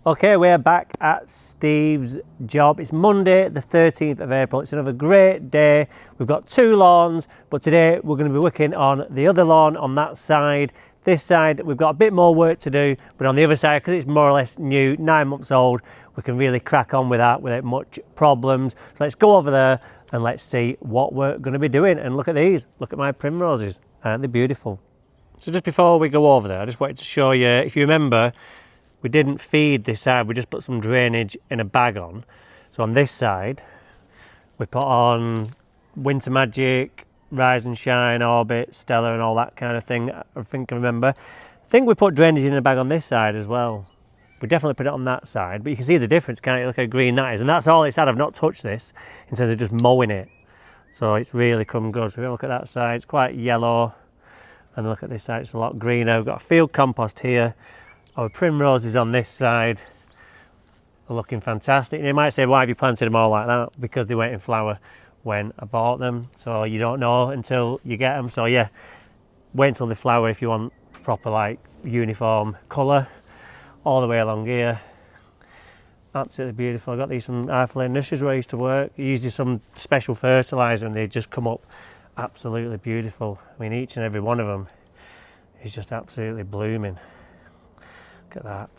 Okay, we're back at Steve's job. It's Monday the 13th of April. It's another great day. We've got two lawns, but today we're going to be working on the other lawn on that side. This side we've got a bit more work to do, but on the other side, because it's more or less new, 9 months old, we can really crack on with that without much problems. So let's go over there and let's see what we're going to be doing. And look at these, look at my primroses, aren't they beautiful? So just before we go over there, I just wanted to show you, if you remember, we didn't feed this side, we just put some drainage in a bag on. So on this side, we put on Winter Magic, Rise and Shine, Orbit, Stellar and all that kind of thing, I think I remember. I think we put drainage in a bag on this side as well. We definitely put it on that side, but you can see the difference, can't you? Look how green that is. And that's all it's had, I've not touched this, instead of just mowing it. So it's really come good. So if you look at that side, it's quite yellow. And look at this side, it's a lot greener. We've got a field compost here. Our primroses on this side are looking fantastic. And you might say, why have you planted them all like that? Because they went in flower when I bought them. So you don't know until you get them. So yeah, wait until they flower if you want proper like uniform colour all the way along here. Absolutely beautiful. I got these from Arthur Lane Nurseries where I used to work. It uses some special fertiliser and they just come up absolutely beautiful. I mean, each and every one of them is just absolutely blooming. Look at that,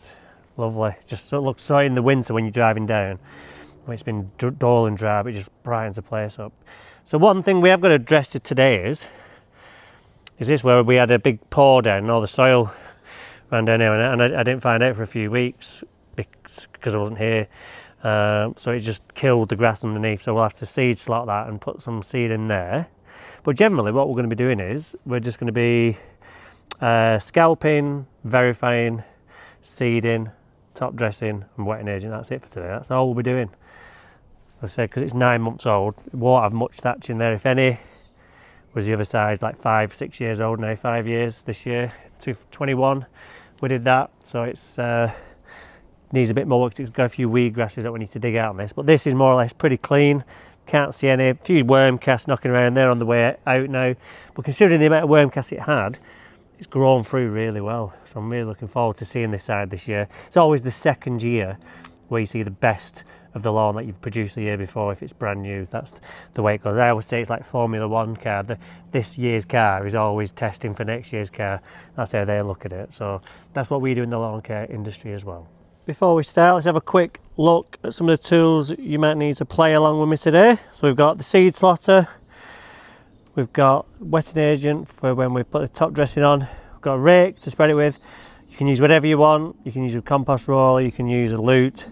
lovely. Just so, looks so in the winter when you're driving down, when it's been dull and dry, but it just brightens the place up. So one thing we have got to address today is this where we had a big pour down and all the soil ran down here, and I didn't find out for a few weeks because I wasn't here. So it just killed the grass underneath, so we'll have to seed slot that and put some seed in there. But generally what we're going to be doing is we're just going to be scalping, verifying, seeding, top dressing and wetting agent. That's it for today. That's all we'll be doing. As I said, because it's 9 months old, it won't have much thatch in there if any. Whereas the other side's like 5-6 years old now, 5 years this year, 21 we did that. So it's needs a bit more work. It's got a few weed grasses that we need to dig out on this, but this is more or less pretty clean. Can't see any, a few worm casts knocking around there on the way out now, but considering the amount of worm casts it had, it's grown through really well. So I'm really looking forward to seeing this side this year. It's always the second year where you see the best of the lawn that you've produced the year before if it's brand new. That's the way it goes. I always say it's like Formula One car. This year's car is always testing for next year's car. That's how they look at it. So that's what we do in the lawn care industry as well. Before we start, let's have a quick look at some of the tools you might need to play along with me today. So we've got the seed slotter, we've got wetting agent for when we put the top dressing on, we've got a rake to spread it with. You can use whatever you want, you can use a compost roller, you can use a lute,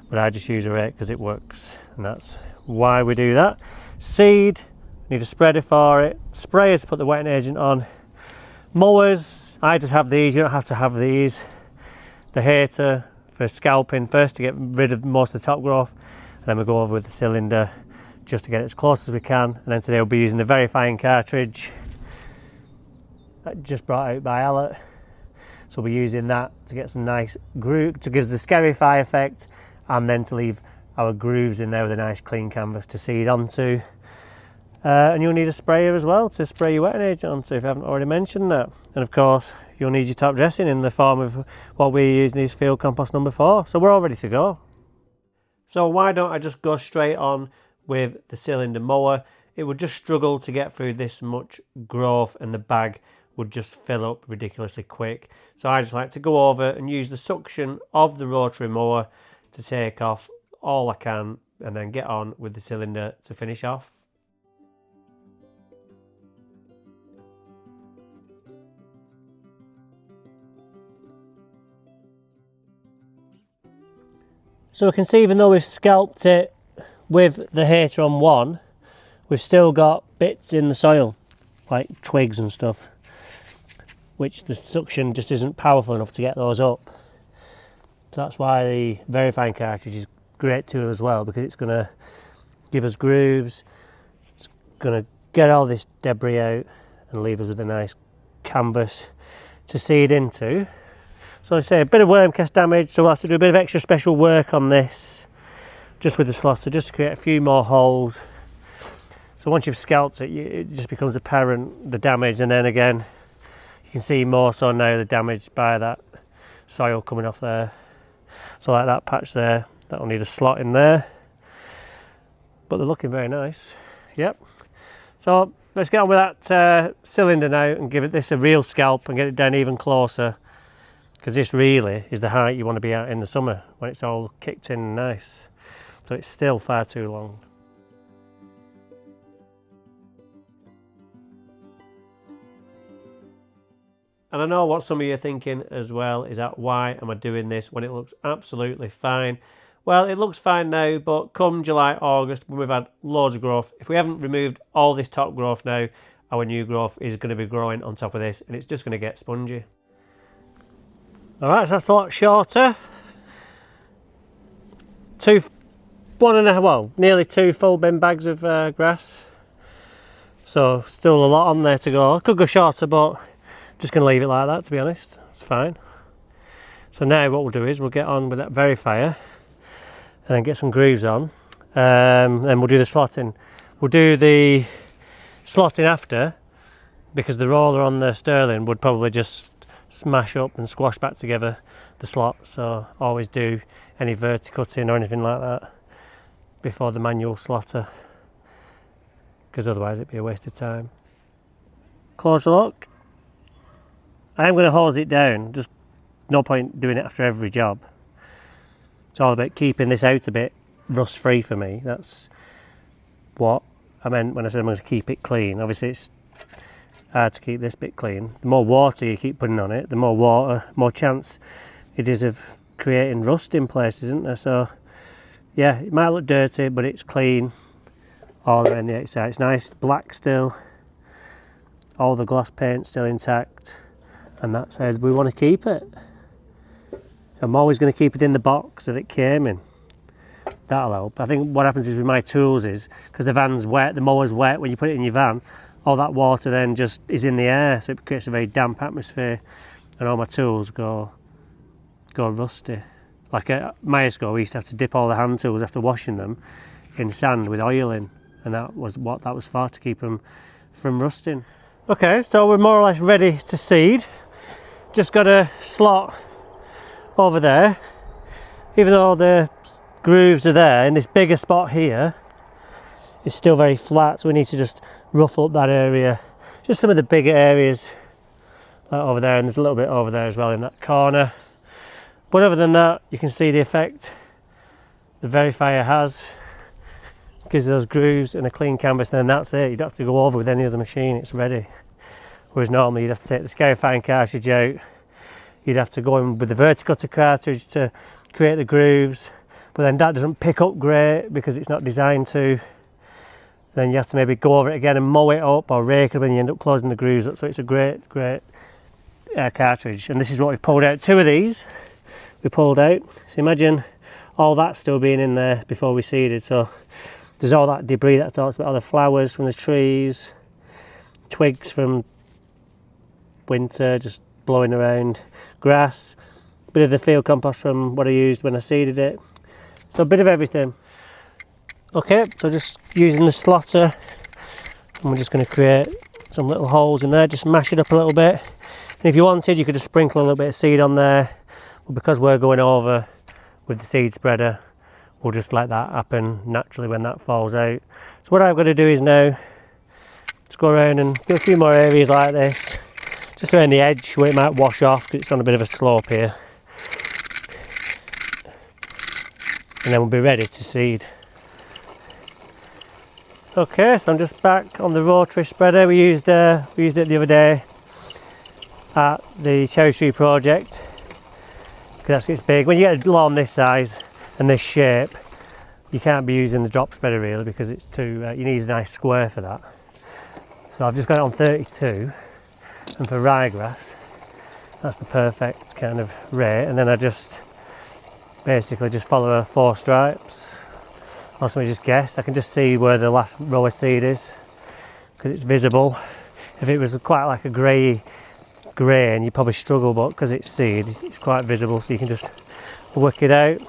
but I just use a rake because it works, and that's why we do that. Seed, need a spreader for it, sprayers to put the wetting agent on, mowers, I just have these, you don't have to have these, the hater for scalping first to get rid of most of the top growth, and then we go over with the cylinder just to get it as close as we can. And then today we'll be using the Verifying cartridge just brought out by Allett, so we'll be using that to get some nice groove, to give us the Scarify effect, and then to leave our grooves in there with a nice clean canvas to seed onto. And you'll need a sprayer as well to spray your wetting agent onto if I haven't already mentioned that. And of course you'll need your top dressing in the form of what we're using is field compost number 4. So we're all ready to go. So why don't I just go straight on with the cylinder mower? It would just struggle to get through this much growth and the bag would just fill up ridiculously quick. So I just like to go over and use the suction of the rotary mower to take off all I can and then get on with the cylinder to finish off. So we can see even though we've scalped it with the hater on one, we've still got bits in the soil, like twigs and stuff, which the suction just isn't powerful enough to get those up. So that's why the Verifying cartridge is a great tool as well, because it's going to give us grooves, it's going to get all this debris out and leave us with a nice canvas to seed into. So I say a bit of worm cast damage, so we'll have to do a bit of extra special work on this just with the slotter, just to create a few more holes. So once you've scalped it, it just becomes apparent the damage, and then again you can see more so now the damage by that soil coming off there. So like that patch there, that'll need a slot in there. But they're looking very nice. Yep. So let's get on with that cylinder now and give this a real scalp and get it down even closer. Because this really is the height you want to be at in the summer when it's all kicked in and nice. So it's still far too long. And I know what some of you are thinking as well is that why am I doing this when it looks absolutely fine? Well, it looks fine now, but come July, August, when we've had loads of growth, if we haven't removed all this top growth now, our new growth is going to be growing on top of this and it's just going to get spongy. Alright, so that's a lot shorter. Nearly 2 full bin bags of grass. So still a lot on there to go. Could go shorter, but just going to leave it like that, to be honest. It's fine. So now what we'll do is we'll get on with that Verifier and then get some grooves on. Then we'll do the slotting. We'll do the slotting after, because the roller on the Sterling would probably just smash up and squash back together the slot. So always do any verticutting or anything like that before the manual slotter, because otherwise it'd be a waste of time. Close the lock. I am going to hose it down, just no point doing it after every job. It's all about keeping this out a bit rust free for me. That's what I meant when I said I'm going to keep it clean. Obviously it's hard to keep this bit clean. The more water you keep putting on it, the more chance it is of creating rust in places, isn't there? So yeah, it might look dirty, but it's clean all around the outside. It's nice black still, all the gloss paint still intact, and that's how we want to keep it. I'm always going to keep it in the box that it came in. That'll help. I think what happens is with my tools is, because the van's wet, the mower's wet, when you put it in your van, all that water then just is in the air, so it creates a very damp atmosphere, and all my tools go rusty. Like at Myerscough, we used to have to dip all the hand tools after washing them in sand with oil in, and that was what that was for, to keep them from rusting. Okay, so we're more or less ready to seed. Just got a slot over there. Even though the grooves are there, in this bigger spot here, it's still very flat, so we need to just ruffle up that area. Just some of the bigger areas, like over there, and there's a little bit over there as well in that corner. But other than that, you can see the effect the Verifier has. Gives those grooves and a clean canvas, and then that's it. You don't have to go over with any other machine, it's ready. Whereas normally you'd have to take the Scarifying cartridge out, you'd have to go in with the verticutter cartridge to create the grooves, but then that doesn't pick up great because it's not designed to. Then you have to maybe go over it again and mow it up or rake it, and you end up closing the grooves up. So it's a great cartridge. And this is what we've pulled out. 2 of these we pulled out. So imagine all that still being in there before we seeded. So there's all that debris that I talked about, all the flowers from the trees, twigs from winter just blowing around, grass, a bit of the field compost from what I used when I seeded it. So a bit of everything. Okay, so just using the slotter, and we're just going to create some little holes in there, just mash it up a little bit. And if you wanted, you could just sprinkle a little bit of seed on there, but because we're going over with the seed spreader, we'll just let that happen naturally when that falls out. So what I've got to do is now just go around and do a few more areas like this, just around the edge where it might wash off because it's on a bit of a slope here. And then we'll be ready to seed. Okay, so I'm just back on the rotary spreader. We used it the other day at the cherry tree project, because it's big. When you get a lawn this size and this shape, you can't be using the drop spreader really, because it's too, you need a nice square for that. So I've just got it on 32, and for ryegrass, that's the perfect kind of rate. And then I just basically just follow 4 stripes. Or something, just guess. I can just see where the last row of seed is because it's visible. If it was quite like a grey grain, you'd probably struggle, but because it's seed, it's quite visible, so you can just work it out.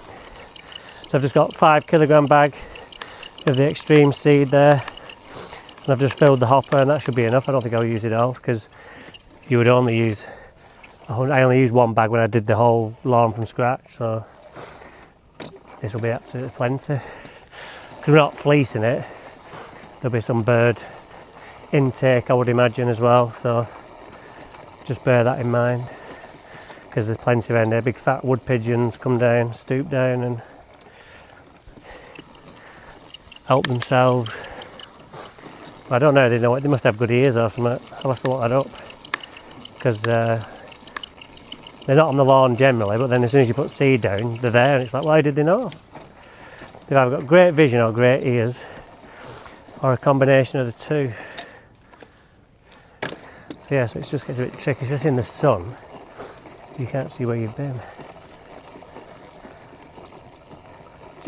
So I've just got 5 kilogram bag of the extreme seed there, and I've just filled the hopper, and that should be enough. I don't think I'll use it all because you would only use, I only used 1 bag when I did the whole lawn from scratch, so this will be absolutely plenty. Because we're not fleecing it, there'll be some bird intake I would imagine as well, so just bear that in mind, because there's plenty of there. Big fat wood pigeons come down, stoop down and help themselves. I don't know, they must have good ears or something. I'll have to look that up, because they're not on the lawn generally, but then as soon as you put seed down, they're there, and it's like, why did they know? They've either got great vision or great ears, or a combination of the two. So yeah, so it just gets a bit tricky. It's just in the sun, you can't see where you've been.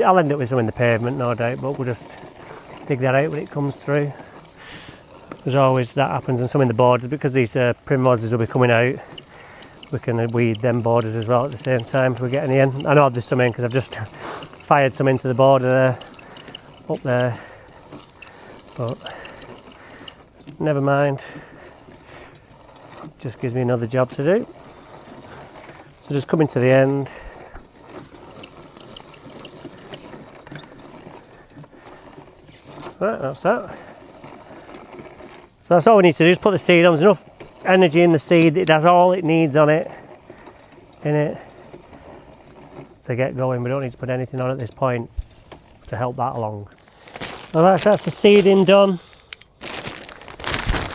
I'll end up with some in the pavement, no doubt, but we'll just dig that out when it comes through. There's always that happens, and some in the borders, because these primroses will be coming out. We can weed them borders as well at the same time if we get any in. I know there's some in because I've just fired some into the border there, up there, but never mind. Just gives me another job to do. So just coming to the end. Right, that's that. So that's all we need to do, is put the seed on. There's enough energy in the seed, it has all it needs on it, to get going. We don't need to put anything on at this point to help that along. Alright, so that's the seeding done.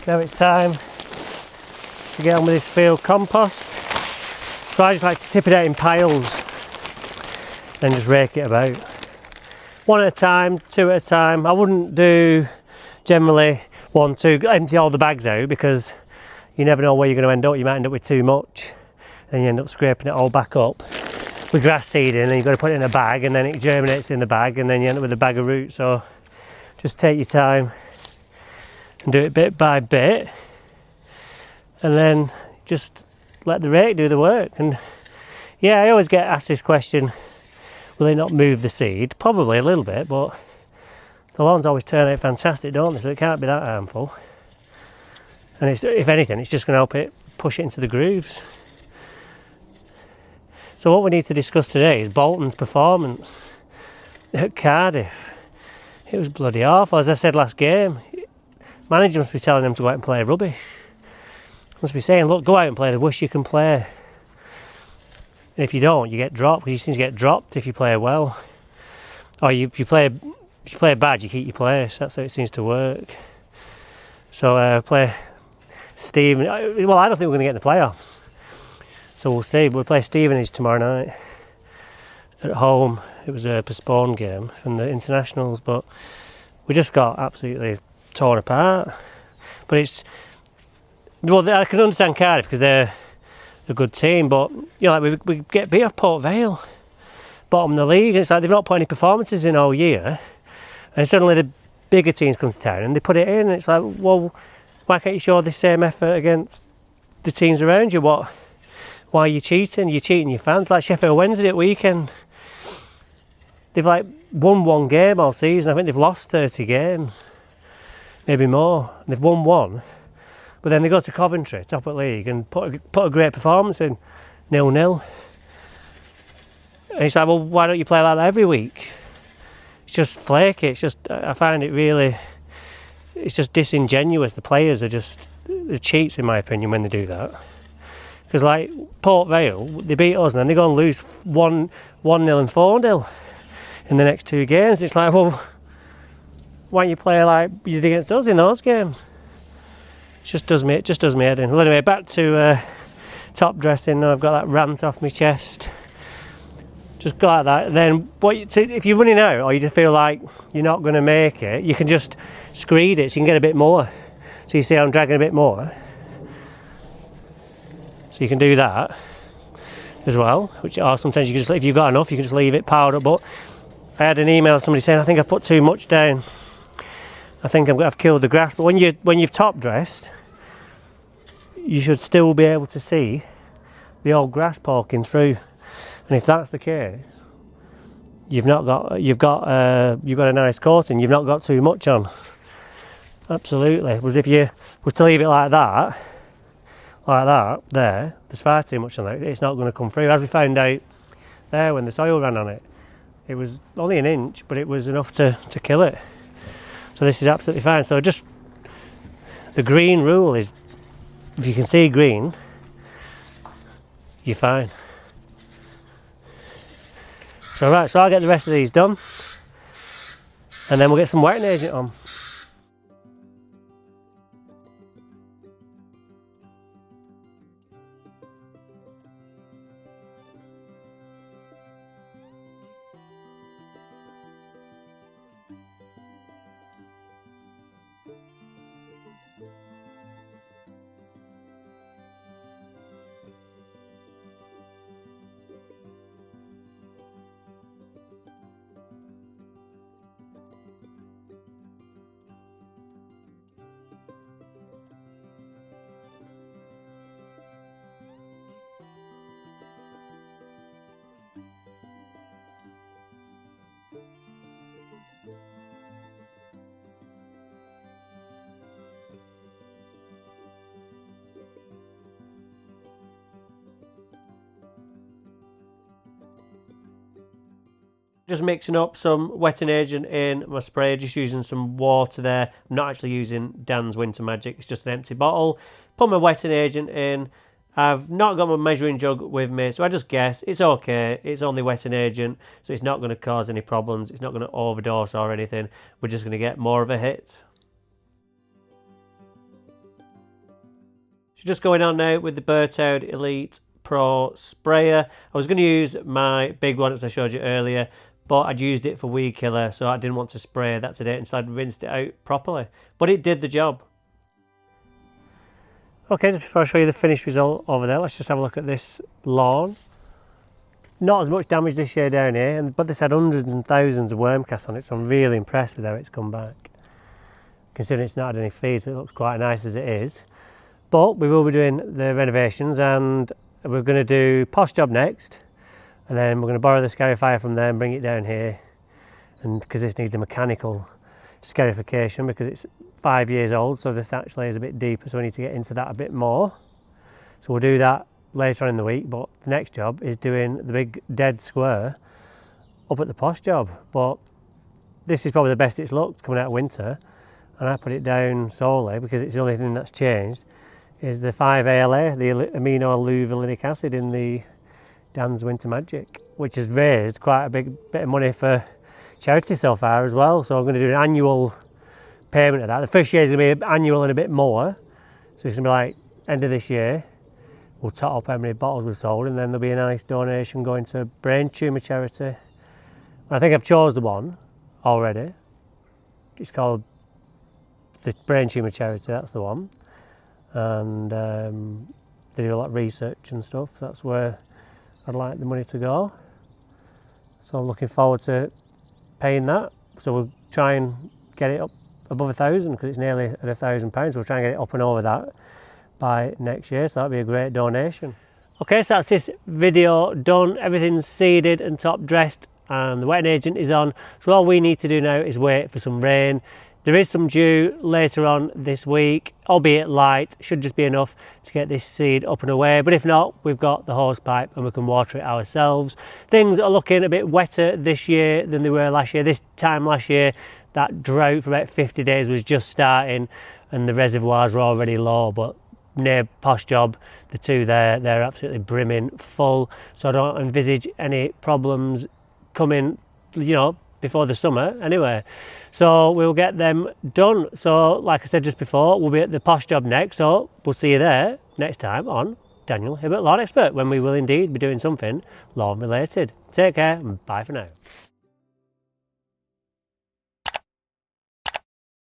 Now it's time to get on with this field compost. So I just like to tip it out in piles and just rake it about. One at a time, two at a time. I wouldn't do generally 1, 2, empty all the bags out, because you never know where you're going to end up. You might end up with too much and you end up scraping it all back up with grass seed in, and you've got to put it in a bag, and then it germinates in the bag, and then you end up with a bag of roots. So just take your time and do it bit by bit, and then just let the rake do the work. And yeah, I always get asked this question, will they not move the seed? Probably a little bit, but the lawns always turn out fantastic, don't they? So it can't be that harmful. And it's, if anything, it's just going to help it push it into the grooves. So what we need to discuss today is Bolton's performance at Cardiff. It was bloody awful. As I said last game, manager must be telling them to go out and play rubbish. Must be saying, look, go out and play the worst you can play. And if you don't, you get dropped, because you seem to get dropped if you play well. Or if you play bad, you keep your place. That's how it seems to work. So play Stephen. Well, I don't think we're going to get in the playoffs. So we'll see. We'll play Stevenage tomorrow night at home. It was a postponed game from the internationals, but we just got absolutely torn apart. But it's, well, I can understand Cardiff because they're a good team, but you know, like we get beat off Port Vale, bottom of the league. It's like they've not put any performances in all year, and suddenly the bigger teams come to town and they put it in. And it's like, well, why can't you show the same effort against the teams around you? Why are you cheating? You're cheating your fans. Like Sheffield Wednesday at weekend, they've like won one game all season. I think they've lost 30 games, maybe more. And they've won one, but then they go to Coventry, top of the league, and put a great performance in, 0-0. And it's like, well, why don't you play like that every week? It's just flaky. It's just, I find it really, it's just disingenuous. The players are just, they're cheats in my opinion when they do that. Because like Port Vale, they beat us and then they go and lose 1-0 and 4-0 in the next two games. It's like, well, why don't you play like you did against us in those games? It just does me head in. Well, anyway, back to top dressing. Now I've got that rant off my chest. Just go like that. And then if you're running out or you just feel like you're not going to make it, you can just screed it so you can get a bit more. So you see I'm dragging a bit more. So you can do that as well, which or sometimes you can just, if you've got enough, you can just leave it piled up. But I had an email of somebody saying, I think I put too much down. I think I've killed the grass. But when you've top dressed, you should still be able to see the old grass poking through. And if that's the case, you've got a nice coating. You've not got too much on. Absolutely. Whereas if you was to leave it like that, there's far too much on it. It's not going to come through. As we found out there when the soil ran on it, It was only an inch, but it was enough to kill it. So this is absolutely fine. So just the green rule is, if you can see green, you're fine. So right, so I'll get the rest of these done, and then we'll get some wetting agent on. Just mixing up some wetting agent in my spray, just using some water there. I'm not actually using Dan's Winter Magic, it's just an empty bottle. Put my wetting agent in. I've not got my measuring jug with me, so I just guess it's okay. It's only wetting agent, so it's not going to cause any problems. It's not going to overdose or anything. We're just going to get more of a hit. So just going on now with the Berthoud Elite Pro sprayer. I was going to use my big one as I showed you earlier, but I'd used it for weed killer, so I didn't want to spray that today, and so I'd rinsed it out properly. But it did the job. Okay, just before I show you the finished result over there, let's just have a look at this lawn. Not as much damage this year down here, but this had hundreds and thousands of worm casts on it, so I'm really impressed with how it's come back. Considering it's not had any feed, so it looks quite nice as it is. But we will be doing the renovations, and we're going to do Posh Job next. And then we're going to borrow the Scarifyer from there and bring it down here, and because this needs a mechanical scarification because it's 5 years old, so this actually is a bit deeper, so we need to get into that a bit more. So we'll do that later on in the week, but the next job is doing the big dead square up at the Posh Job. But this is probably the best it's looked coming out of winter, and I put it down solely because it's the only thing that's changed is the 5-ALA, the amino alluvinylic acid in the Dan's Winter Magic, which has raised quite a big bit of money for charity so far as well. So I'm going to do an annual payment of that. The first year is going to be annual and a bit more, so it's going to be like end of this year we'll tot up how many bottles we've sold, and then there'll be a nice donation going to brain tumour charity. I think I've chose the one already. It's called the brain tumour charity, that's the one, and they do a lot of research and stuff, so that's where I'd like the money to go. So I'm looking forward to paying that. So we'll try and get it up above 1,000 because it's nearly at £1,000. So we'll try and get it up and over that by next year. So that'll be a great donation. Okay, so that's this video done. Everything's seeded and top dressed, and the wetting agent is on. So all we need to do now is wait for some rain. There is some dew later on this week, albeit light, should just be enough to get this seed up and away. But if not, we've got the hose pipe and we can water it ourselves. Things are looking a bit wetter this year than they were last year. This time last year, that drought for about 50 days was just starting and the reservoirs were already low, but near Posh Job, the two there, they're absolutely brimming full. So I don't envisage any problems coming, before the summer anyway. So we'll get them done. So like I said just before, we'll be at the Posh Job next, so we'll see you there next time on Daniel Hibbert Lawn Expert, when we will indeed be doing something lawn related. Take care and bye for now.